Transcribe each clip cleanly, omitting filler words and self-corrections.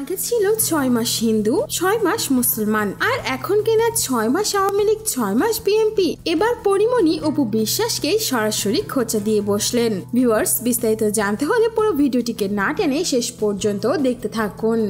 আগে ছিল ৬ মাস হিন্দু ৬ মাস মুসলমান আর এখন কিনা ৬ মাস আওয়ামী লীগ ৬ মাস বিএনপি। এবার পরিমণি অপু বিশ্বাসকে সরাসরি খোঁচা দিয়ে বসলেন। ভিউয়ার্স, বিস্তারিত জানতে হলে পুরো ভিডিওটিকে না টেনে শেষ পর্যন্ত দেখতে থাকুন।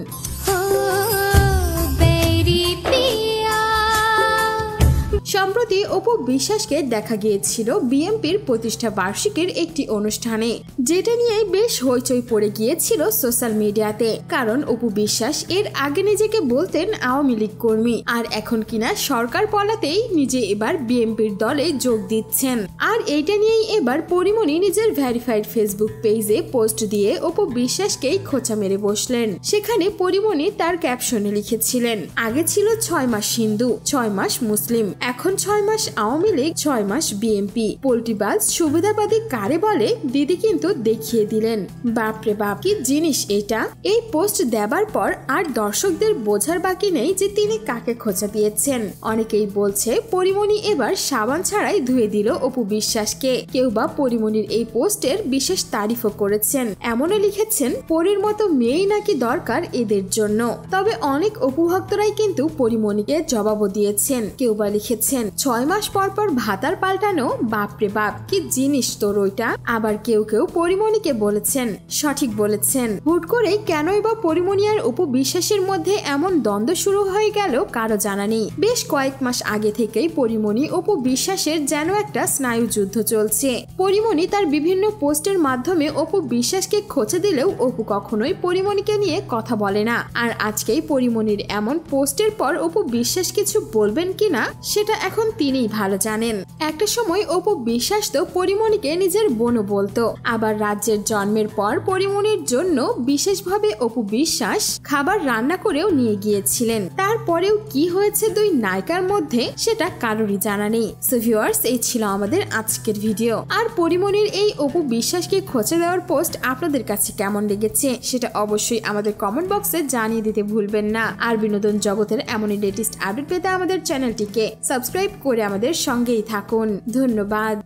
সম্প্রতি অপু বিশ্বাসকে দেখা গিয়েছিল বিএনপির প্রতিষ্ঠা বার্ষিকীর একটি অনুষ্ঠানে, যেটা নিয়ে বেশ হইচই পড়ে গিয়েছিল সোশ্যাল মিডিয়াতে। কারণ অপু বিশ্বাস এর আগে নিজেকে বলতেন আওয়ামী লীগ কর্মী, আর এখন কিনা সরকার পলাতেই নিজে এবার বিএনপির দলে যোগ দিচ্ছেন। আর এইটা নিয়েই এবার পরিমণি নিজের ভেরিফাইড ফেসবুক পেজে পোস্ট দিয়ে অপু বিশ্বাসকেই খোঁচা মেরে বসলেন। সেখানে পরিমণি তার ক্যাপশনে লিখেছিলেন, আগে ছিল ৬ মাস হিন্দু ৬ মাস মুসলিম, এখন ৬ মাস আওয়ামী লীগ ৬ মাস বিএনপি। পোল্ট্রিবাজ সুবিধাবাদী কারে বলে দিদি কিন্তু দেখিয়ে দিলেন। বাপরে বাপ, কি জিনিস এটা! এই পোস্ট দেবার পর আর দর্শকদের বোঝার বাকি নেই যে তিনি কাকে খোঁচা দিয়েছেন। অনেকেই বলছে পরিমণি এবার সাবান ছাড়াই ধুয়ে দিল অপু বিশ্বাসকে। কেউ বা পরিমণির এই পোস্টের বিশেষ তারিফও করেছেন, এমনও লিখেছেন পরীর মতো মেয়েই নাকি দরকার এদের জন্য। তবে অনেক অপু ভক্তরাই কিন্তু পরিমণিকে জবাবও দিয়েছেন। কেউ বা লিখেছেন ৬ মাস পর পর ভাতার পাল্টানো, বাপরে বাপ, কি জিনিস তোর ওইটা। আবার কেউ কেউ পরিমণিকে বলেছেন সঠিক বলেছেন। হুট করে কেনই বা পরিমণি আর অপু বিশ্বাসের মধ্যে এমন দ্বন্দ্ব শুরু হয়ে গেল কারো জানা নেই। বেশ কয়েক মাস আগে থেকেই পরিমণি অপু বিশ্বাসের যেন একটা স্নায়ু যুদ্ধ চলছে। পরিমণি তার বিভিন্ন পোস্টের মাধ্যমে অপু বিশ্বাসকে খোঁচা দিলেও অপু কখনোই পরিমণিকে নিয়ে কথা বলে না। আর আজকেই পরিমণির এমন পোস্টের পর অপু বিশ্বাস কিছু বলবেন কিনা সেটা এখন তিনিই ভালো জানেন। একটা সময় অপু বিশ্বাস তো পরিমণিকে নিজের বোনও বলতো। আবার রাজ্যের জন্মের পর পরিমণির জন্য বিশেষভাবে অপু বিশ্বাস খাবার রান্না করেও নিয়ে গিয়েছিলেন। তারপরেও কি হয়েছে দুই নায়িকার মধ্যে সেটা কারোরই জানা নেই। সো ভিউয়ার্স, এই ছিল আমাদের আজকের ভিডিও। আর পরিমণির এই অপু বিশ্বাসকে খোঁচা দেওয়ার পোস্ট আপনাদের কাছে কেমন লেগেছে সেটা অবশ্যই আমাদের কমেন্ট বক্সে জানিয়ে দিতে ভুলবেন না। আর বিনোদন জগতের এমনই লেটেস্ট আপডেট পেতে আমাদের চ্যানেলটিকে সাবস্ক্রাইব করে আমাদের সঙ্গেই থাকুন। ধন্যবাদ।